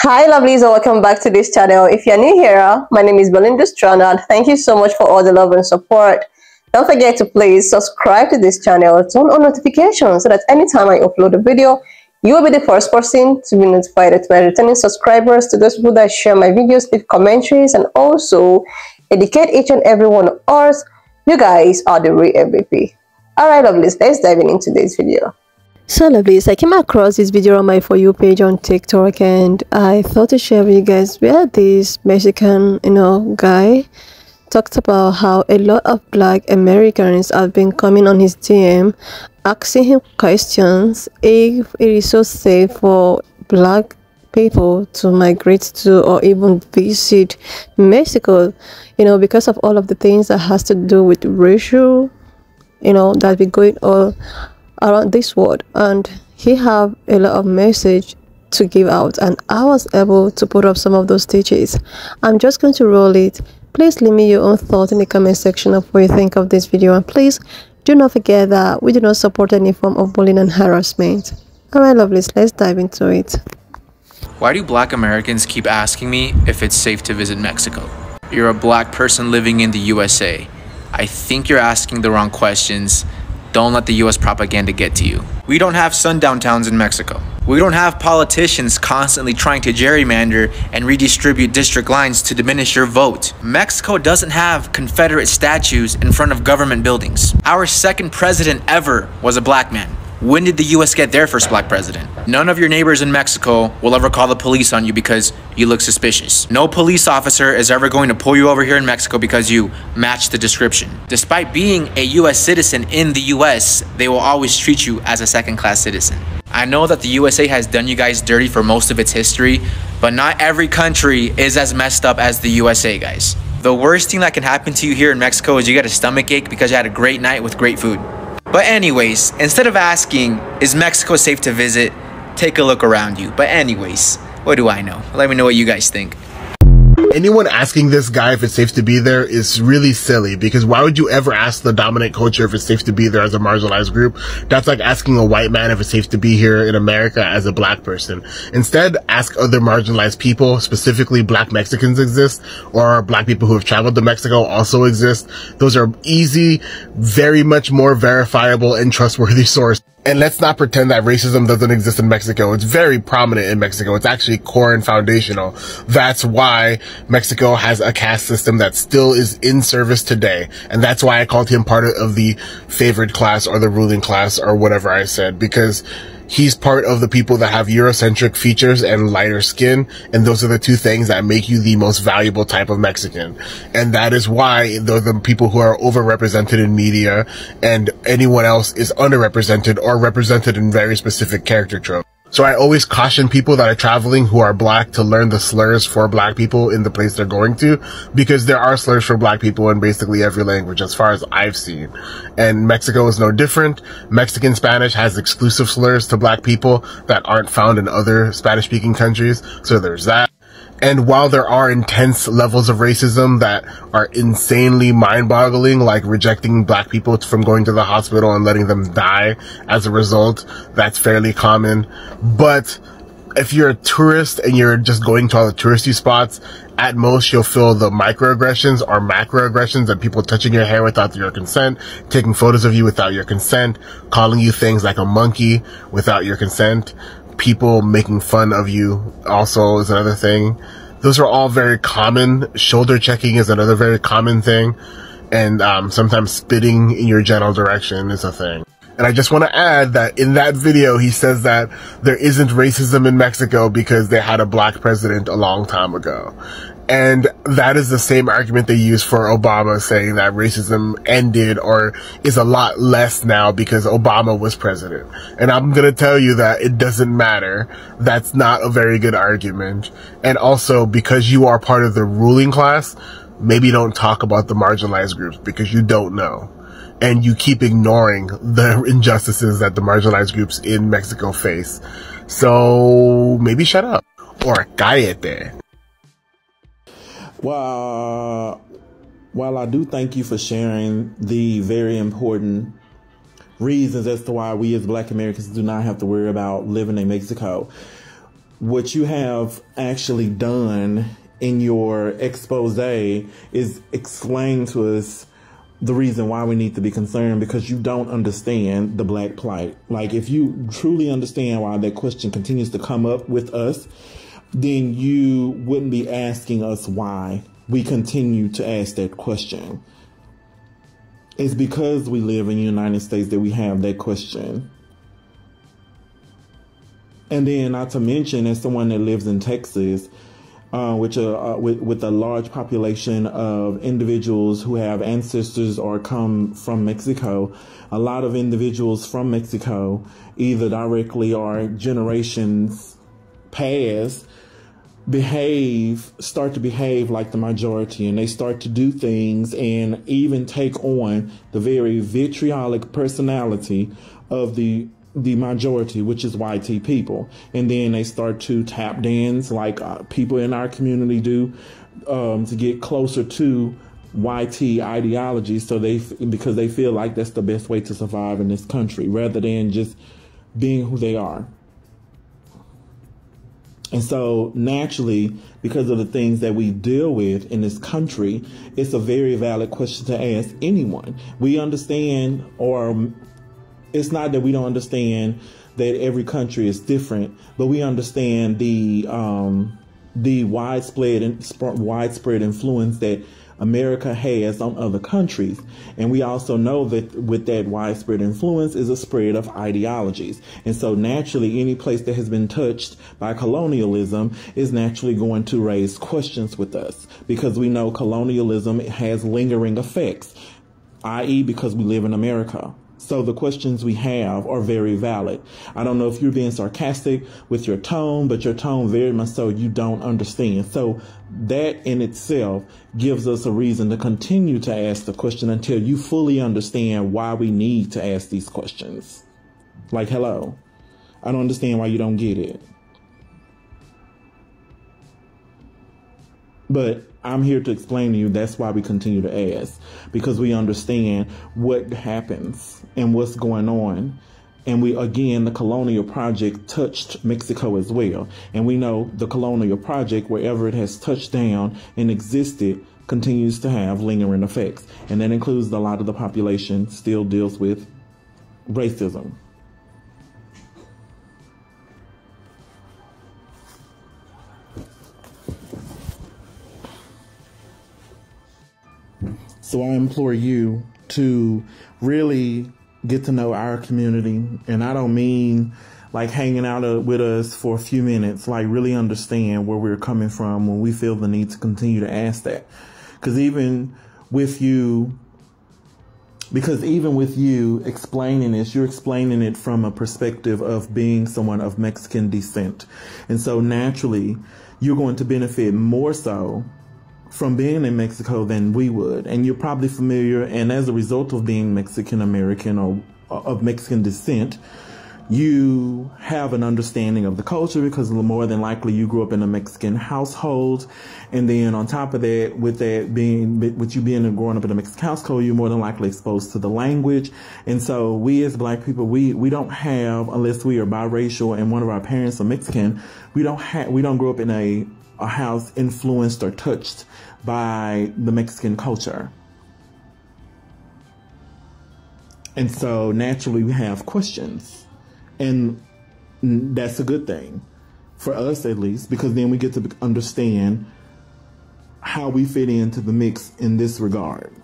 Hi lovelies, and welcome back to this channel. If you're new here, my name is Belinda Strana, and thank you so much for all the love and support. Don't forget to please subscribe to this channel, turn on notifications so that anytime I upload a video, you will be the first person to be notified. To my returning subscribers, to those people that share my videos, leave commentaries, and also educate each and every one of us, you guys are the real MVP. Alright lovelies, let's dive into today's video. So lovelies, I came across this video on my For You page on TikTok, and I thought to share with you guys where this Mexican, guy talked about how a lot of Black Americans have been coming on his DM asking him questions if it is so safe for Black people to migrate to or even visit Mexico, because of all of the things that has to do with racial, that be going on around this world. And he have a lot of message to give out, and I was able to put up some of those stitches. I'm just going to roll it. Please leave me your own thoughts in the comment section of what you think of this video, and please do not forget that we do not support any form of bullying and harassment. Alright lovelies, let's dive into it. Why do Black Americans keep asking me if it's safe to visit Mexico? You're a Black person living in the USA. I think you're asking the wrong questions. Don't let the US propaganda get to you. We don't have sundown towns in Mexico. We don't have politicians constantly trying to gerrymander and redistribute district lines to diminish your vote. Mexico doesn't have Confederate statues in front of government buildings. Our second president ever was a Black man. When did the US get their first Black president? None of your neighbors in Mexico will ever call the police on you because you look suspicious. No police officer is ever going to pull you over here in Mexico because you match the description. Despite being a US citizen in the US, they will always treat you as a second-class citizen. I know that the USA has done you guys dirty for most of its history, but not every country is as messed up as the USA, guys. The worst thing that can happen to you here in Mexico is you get a stomach ache because you had a great night with great food. But anyways, instead of asking, is Mexico safe to visit, take a look around you. But anyways, what do I know? Let me know what you guys think. Anyone asking this guy if it's safe to be there is really silly, because why would you ever ask the dominant culture if it's safe to be there as a marginalized group? That's like asking a white man if it's safe to be here in America as a Black person. Instead, ask other marginalized people, specifically Black Mexicans exist, or Black people who have traveled to Mexico also exist. Those are easy, very much more verifiable and trustworthy sources. And let's not pretend that racism doesn't exist in Mexico. It's very prominent in Mexico. It's actually core and foundational. That's why Mexico has a caste system that still is in service today. And that's why I called him part of the favored class or the ruling class or whatever I said, because he's part of the people that have Eurocentric features and lighter skin, and those are the two things that make you the most valuable type of Mexican. And that is why they're the people who are overrepresented in media, and anyone else is underrepresented or represented in very specific character tropes. So I always caution people that are traveling who are Black to learn the slurs for Black people in the place they're going to, because there are slurs for Black people in basically every language as far as I've seen. And Mexico is no different. Mexican Spanish has exclusive slurs to Black people that aren't found in other Spanish-speaking countries. So there's that. And while there are intense levels of racism that are insanely mind-boggling, like rejecting Black people from going to the hospital and letting them die as a result, that's fairly common. But if you're a tourist and you're just going to all the touristy spots, at most you'll feel the microaggressions or macroaggressions, and people touching your hair without your consent, taking photos of you without your consent, calling you things like a monkey without your consent. People making fun of you also is another thing. Those are all very common. Shoulder checking is another very common thing. And sometimes spitting in your general direction is a thing. And I just want to add that in that video, he says that there isn't racism in Mexico because they had a Black president a long time ago. And that is the same argument they use for Obama, saying that racism ended or is a lot less now because Obama was president. And I'm going to tell you that it doesn't matter. That's not a very good argument. And also, because you are part of the ruling class, maybe don't talk about the marginalized groups because you don't know. And you keep ignoring the injustices that the marginalized groups in Mexico face. So maybe shut up. Or cállate. Well, while I do thank you for sharing the very important reasons as to why we as Black Americans do not have to worry about living in Mexico, what you have actually done in your expose is explain to us the reason why we need to be concerned, because you don't understand the Black plight. Like, if you truly understand why that question continues to come up with us, then you wouldn't be asking us why we continue to ask that question. It's because we live in the United States that we have that question. And then, not to mention, as someone that lives in Texas, with a large population of individuals who have ancestors or come from Mexico, a lot of individuals from Mexico, either directly or generations past, start to behave like the majority, and they start to do things and even take on the very vitriolic personality of the majority, which is YT people. And then they start to tap dance like people in our community do, to get closer to YT ideology, because they feel like that's the best way to survive in this country, rather than just being who they are. And so naturally, because of the things that we deal with in this country, it's a very valid question to ask anyone. We understand, or it's not that we don't understand that every country is different, but we understand the widespread influence that America has on other countries. And we also know that with that widespread influence is a spread of ideologies. And so naturally, any place that has been touched by colonialism is naturally going to raise questions with us, because we know colonialism has lingering effects, i.e., because we live in America. So the questions we have are very valid. I don't know if you're being sarcastic with your tone, but your tone very much so you don't understand. So that in itself gives us a reason to continue to ask the question until you fully understand why we need to ask these questions. Like, hello, I don't understand why you don't get it. But I'm here to explain to you that's why we continue to ask, because we understand what happens and what's going on. And the colonial project touched Mexico as well. And we know the colonial project, wherever it has touched down and existed, continues to have lingering effects. And that includes a lot of the population still deals with racism. So I implore you to really get to know our community. And I don't mean like hanging out with us for a few minutes, like really understand where we're coming from when we feel the need to continue to ask that. Because even with you explaining this, you're explaining it from a perspective of being someone of Mexican descent. And so naturally, you're going to benefit more so from being in Mexico than we would. And you're probably familiar, and as a result of being Mexican American or of Mexican descent, you have an understanding of the culture, because more than likely you grew up in a Mexican household. And then on top of that, with you growing up in a Mexican household, you're more than likely exposed to the language. And so we as Black people, we don't have, unless we are biracial and one of our parents are Mexican, we don't grow up in a house influenced or touched by the Mexican culture. And so naturally we have questions, and that's a good thing for us, at least, because then we get to understand how we fit into the mix in this regard.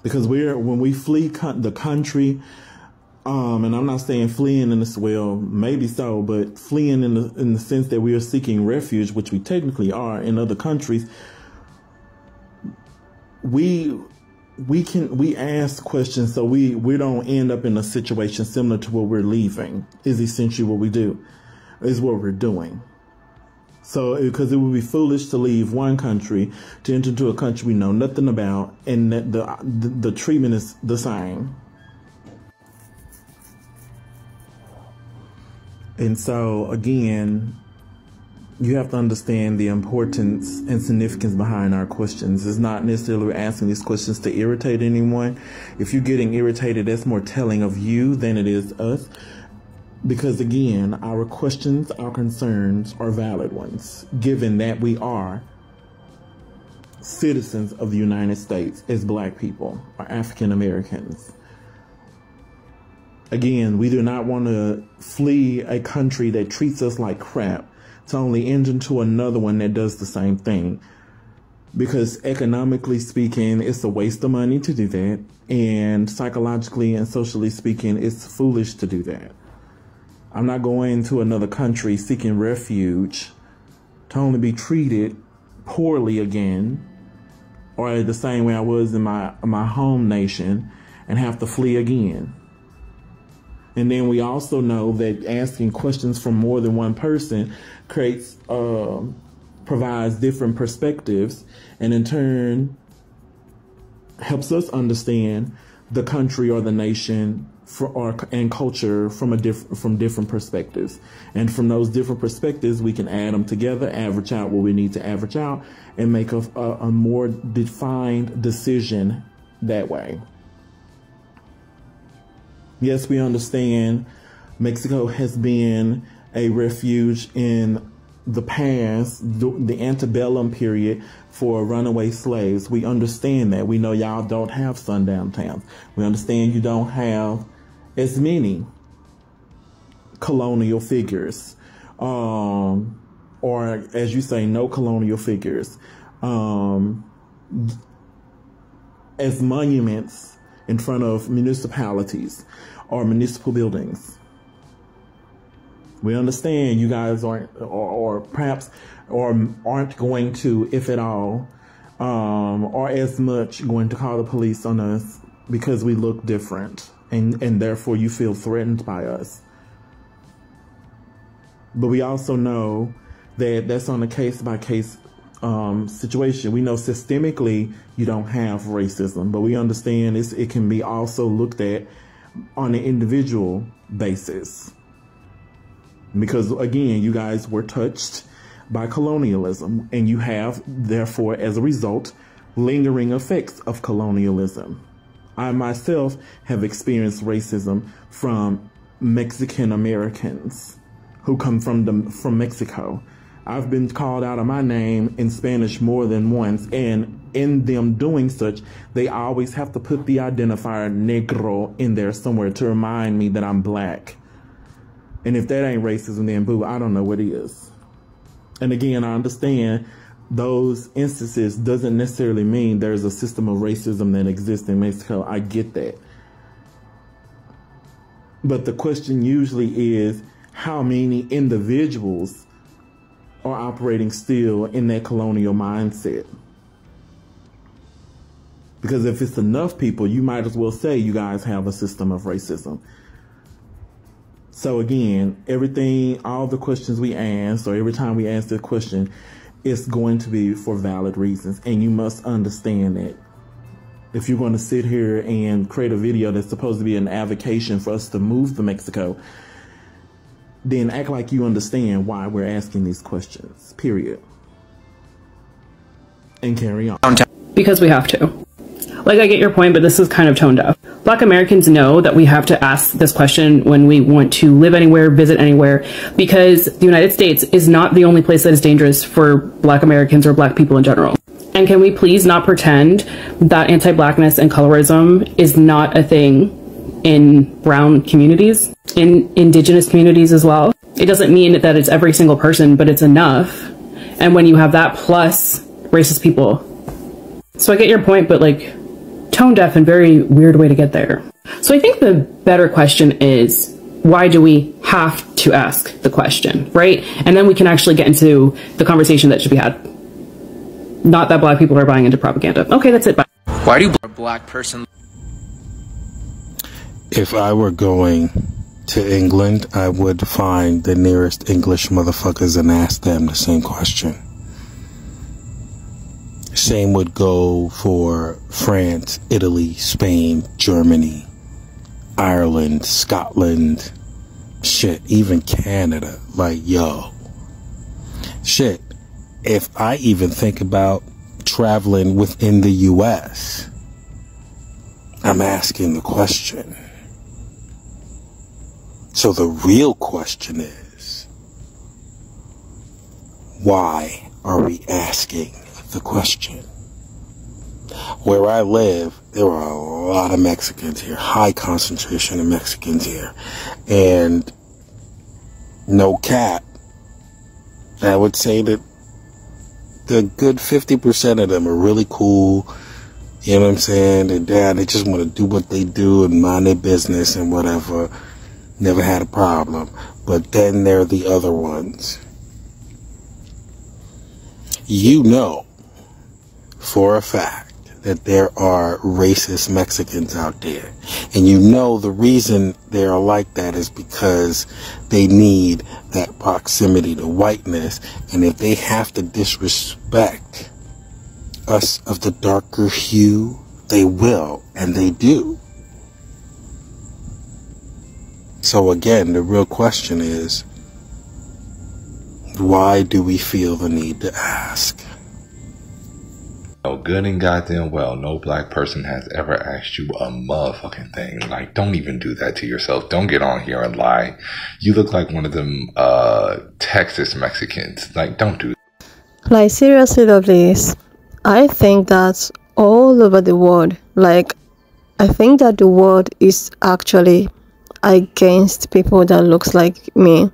Because when we flee the country, and I'm not saying fleeing in this, well, maybe so, but fleeing in the sense that we are seeking refuge, which we technically are in other countries, we ask questions so we don't end up in a situation similar to what we're leaving, is essentially what we do, is what we're doing. So, because it would be foolish to leave one country to enter into a country we know nothing about, and that the treatment is the same. And so, again, you have to understand the importance and significance behind our questions. It's not necessarily asking these questions to irritate anyone. If you're getting irritated, that's more telling of you than it is us. Because again, our questions, our concerns are valid ones, given that we are citizens of the United States as Black people or African Americans. Again, we do not want to flee a country that treats us like crap to only enter into another one that does the same thing. Because economically speaking, it's a waste of money to do that. And psychologically and socially speaking, it's foolish to do that. I'm not going to another country seeking refuge to only be treated poorly again, or the same way I was in my home nation, and have to flee again. And then we also know that asking questions from more than one person provides different perspectives, and in turn helps us understand the country or the nation and culture from different perspectives. And from those different perspectives, we can add them together, average out what we need to average out, and make a more defined decision that way. Yes, we understand Mexico has been a refuge in the past, the antebellum period, for runaway slaves. We understand that. We know y'all don't have sundown towns. We understand you don't have as many colonial figures, or as you say, no colonial figures, as monuments in front of municipalities or municipal buildings. We understand you guys aren't, or perhaps, aren't going to, if at all, or as much going to call the police on us because we look different, and therefore you feel threatened by us. But we also know that that's on a case-by-case situation. We know systemically you don't have racism, but we understand it can be also looked at on an individual basis. Because again, you guys were touched by colonialism, and you have, therefore, as a result, lingering effects of colonialism. I myself have experienced racism from Mexican Americans who come from Mexico. I've been called out of my name in Spanish more than once, and in them doing such, they always have to put the identifier negro in there somewhere to remind me that I'm Black. And if that ain't racism, then boo, I don't know what is. And again, I understand those instances doesn't necessarily mean there's a system of racism that exists in Mexico. I get that. But the question usually is, how many individuals are operating still in that colonial mindset? Because if it's enough people, you might as well say you guys have a system of racism. So again, all the questions we ask, or every time we ask this question, it's going to be for valid reasons. And you must understand that. If you're going to sit here and create a video that's supposed to be an avocation for us to move to Mexico, then act like you understand why we're asking these questions, period. And carry on. Because we have to. Like, I get your point, but this is kind of tone deaf. Black Americans know that we have to ask this question when we want to live anywhere, visit anywhere, because the United States is not the only place that is dangerous for Black Americans or Black people in general. And can we please not pretend that anti-Blackness and colorism is not a thing in brown communities, in indigenous communities as well? It doesn't mean that it's every single person, but it's enough. And when you have that plus racist people. So I get your point, but like, tone deaf and very weird way to get there. So I think the better question is, why do we have to ask the question, right? And then we can actually get into the conversation that should be had. Not that Black people are buying into propaganda. Okay, that's it. Bye. Why do a Black person... If I were going to England, I would find the nearest English motherfuckers and ask them the same question. Same would go for France, Italy, Spain, Germany, Ireland, Scotland, shit, even Canada. Like, yo, shit, if I even think about traveling within the US, I'm asking the question. So the real question is, why are we asking the question? Where I live, there are a lot of Mexicans here, high concentration of Mexicans here. And no cap, I would say that the good 50% of them are really cool. You know what I'm saying? They just want to do what they do and mind their business and whatever. Never had a problem. But then there are the other ones. You know for a fact that there are racist Mexicans out there. And you know the reason they are like that is because they need that proximity to whiteness. And if they have to disrespect us of the darker hue, they will, and they do. So again, the real question is, why do we feel the need to ask? No, good and goddamn well, no black person has ever asked you a motherfucking thing. Like, don't even do that to yourself. Don't get on here and lie. You look like one of them Texas Mexicans. Like, don't do that. Like, seriously, lovelies, I think that all over the world, like, I think that the world is actually against people that looks like me.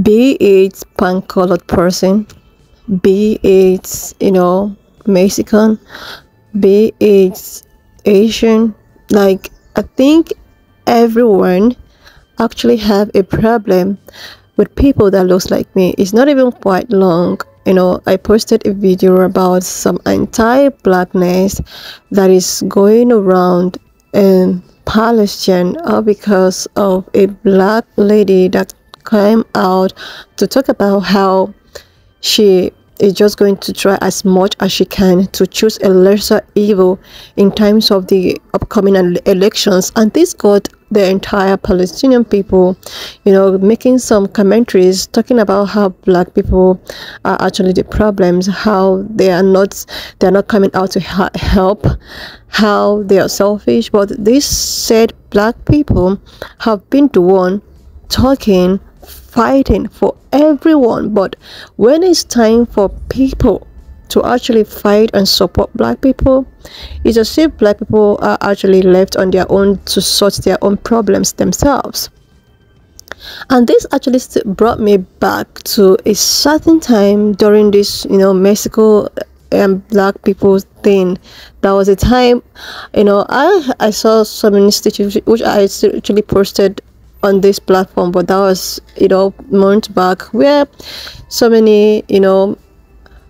Be it pan-colored person, be it, Mexican, be it Asian. Like, I think everyone actually have a problem with people that looks like me. It's not even quite long. I posted a video about some anti-blackness that is going around in Palestine, all because of a black lady that came out to talk about how she is just going to try as much as she can to choose a lesser evil in times of the upcoming elections. And this got the entire Palestinian people, making some commentaries talking about how black people are actually the problems, how they're not coming out to help, how they are selfish. But this said black people have been the one talking, fighting for everyone. But when it's time for people to actually fight and support black people, it's as if black people are actually left on their own to sort their own problems themselves. And this actually brought me back to a certain time during this Mexico and black people thing. That was a time, I saw some institutions which I actually posted on this platform, but that was months back, where so many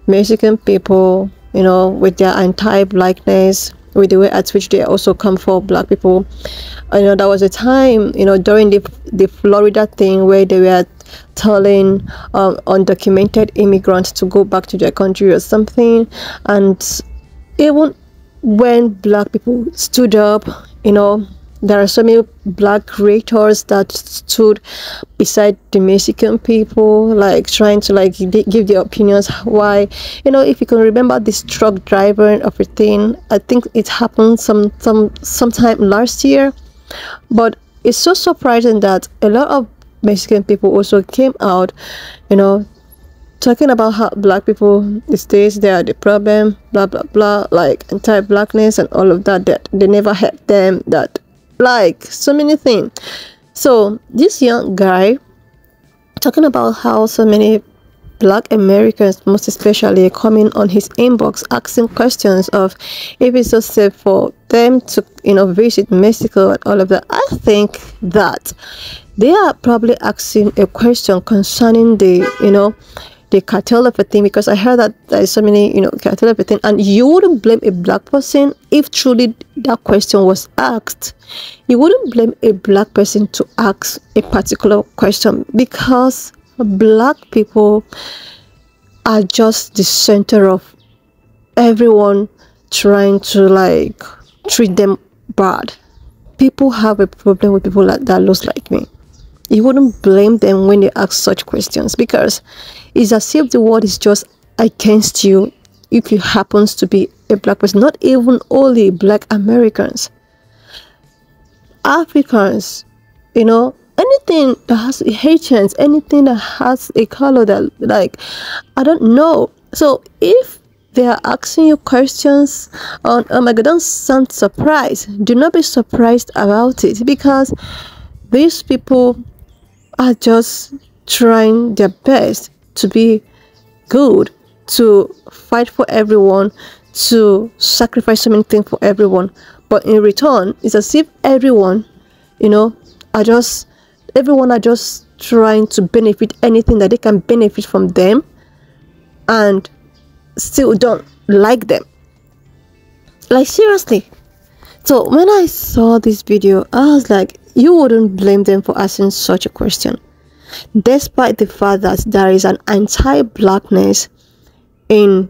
Mexican people, with their anti-blackness, with the way at which they also come for black people. There was a time, during the Florida thing, where they were telling undocumented immigrants to go back to their country or something. And even when black people stood up, there are so many black creators that stood beside the Mexican people, like trying to give their opinions why. If you can remember this truck driver of a thing, I think it happened sometime last year. But it's so surprising that a lot of Mexican people also came out, talking about how black people these days, they are the problem, blah blah blah, like anti-blackness and all of that they never had them, that like so many things. So this young guy talking about how so many black Americans, most especially, coming on his inbox asking questions of if it's so safe for them to visit Mexico and all of that. I think that they are probably asking a question concerning the cartel of a thing, because I heard that there's so many cartel of a thing, and you wouldn't blame a black person if truly that question was asked. You wouldn't blame a black person to ask a particular question, because black people are just the center of everyone trying to treat them bad. People have a problem with people that looks like me. You wouldn't blame them when they ask such questions, because it's as if the world is just against you if you happens to be a black person. Not even only black Americans, Africans, any anything that has Haitians, anything that has a color that, like, I don't know. So if they are asking you questions on, oh my god, don't sound surprised. Do not be surprised about it, because these people are just trying their best to be good, to fight for everyone, to sacrifice so many things for everyone. But in return, it's as if everyone, you know, are just trying to benefit anything that they can benefit from them, and still don't like them. Like, seriously. So when I saw this video, I was like, you wouldn't blame them for asking such a question, despite the fact that there is an anti-blackness in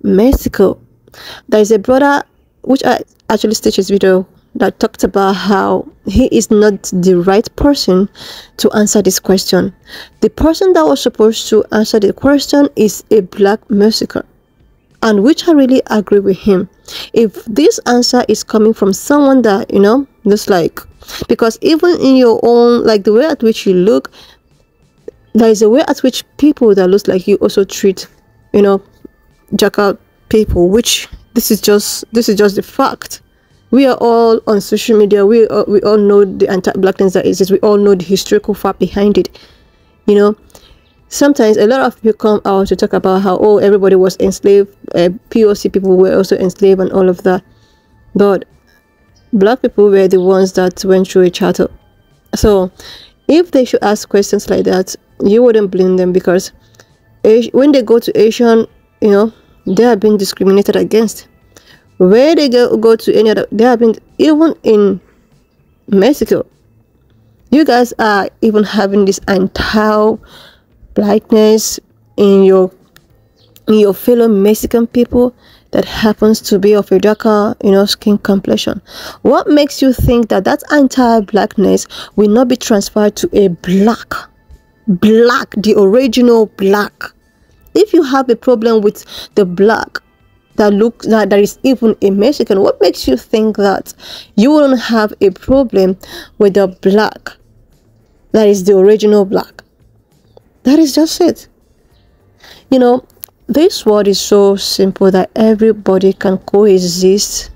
Mexico. There is a brother, which I actually staged his video, that talked about how he is not the right person to answer this question. The person that was supposed to answer the question is a black Mexican, and which I really agree with him. If this answer is coming from someone that, you know, looks like, because even in your own, like, the way at which you look, there is a way at which people that looks like you also treat, you know, jackal people, which this is just the fact. We are all on social media. We all know the anti-blackness that exists. We all know the historical fact behind it. You know, sometimes a lot of people come out to talk about how, oh, everybody was enslaved. POC people were also enslaved and all of that. But black people were the ones that went through a chattel. So if they should ask questions like that, you wouldn't blame them, because when they go to Asian, you know, they are being discriminated against. Where they go to any other, they have been, even in Mexico, you guys are even having this anti-blackness in your fellow Mexican people that happens to be of a darker, you know, skin complexion. What makes you think that that anti-blackness will not be transferred to a black, the original black? If you have a problem with the black that is even a Mexican, what makes you think that you wouldn't have a problem with the black that is the original black? That is just it. You know, this world is so simple that everybody can coexist.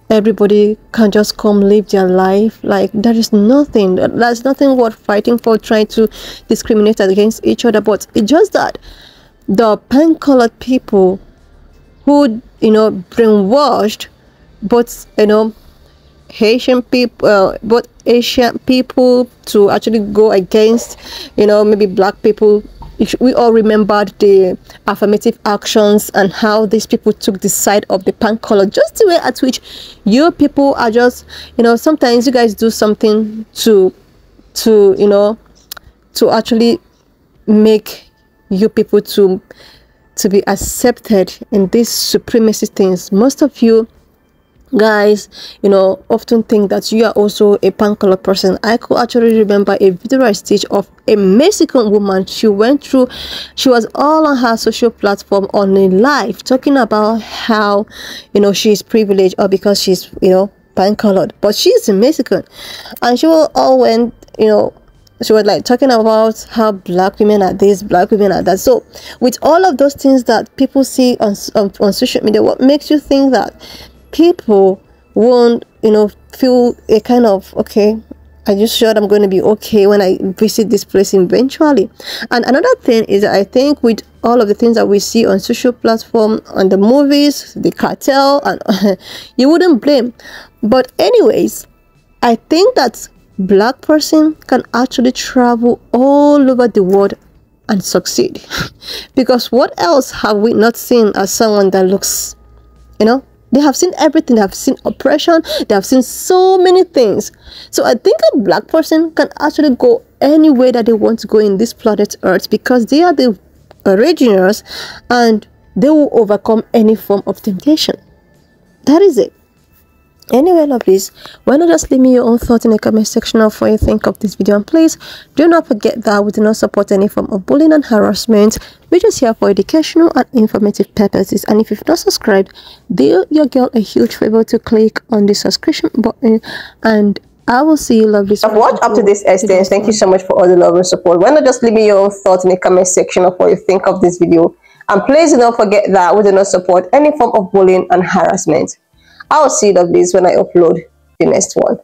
Everybody can just come live their life. Like, there is nothing, there's nothing worth fighting for, trying to discriminate against each other. But it's just that the pen-colored people who, you know, brainwashed both, you know, Haitian people, both Asian people to actually go against, you know, maybe black people. We all remembered the affirmative actions and how these people took the side of the pan color. Just the way at which you people are just, you know, sometimes you guys do something to you know, to actually make you people to be accepted in these supremacy things. Most of you guys, you know, often think that you are also a pan color person. I could actually remember a video I staged of a Mexican woman. She was all on her social platform on a live talking about how, you know, she's privileged, or because she's, you know, pan colored, but she's a Mexican. And she all went, you know, she was like talking about how black women are this, black women are that. So with all of those things that people see on social media, what makes you think that people won't, you know, feel a kind of, okay, are you sure I'm going to be okay when I visit this place eventually? And another thing is, I think with all of the things that we see on social platform, on the movies, the cartel, and you wouldn't blame. But anyways, I think that black person can actually travel all over the world and succeed. Because what else have we not seen as someone that looks, you know, they have seen everything. They have seen oppression. They have seen so many things. So I think a black person can actually go anywhere that they want to go in this planet Earth, because they are the originals and they will overcome any form of temptation. That is it. Anyway, lovelies, why not just leave me your own thoughts in the comment section of what you think of this video, and please do not forget that we do not support any form of bullying and harassment. We're just here for educational and informative purposes. And if you've not subscribed, do your girl a huge favor to click on the subscription button and I will see you, lovely. I've watched up to this extent. Thank you so much for all the love and support. Why not just leave me your own thoughts in the comment section of what you think of this video. And please don't forget that we do not support any form of bullying and harassment. I will see you, lovelies, when I upload the next one.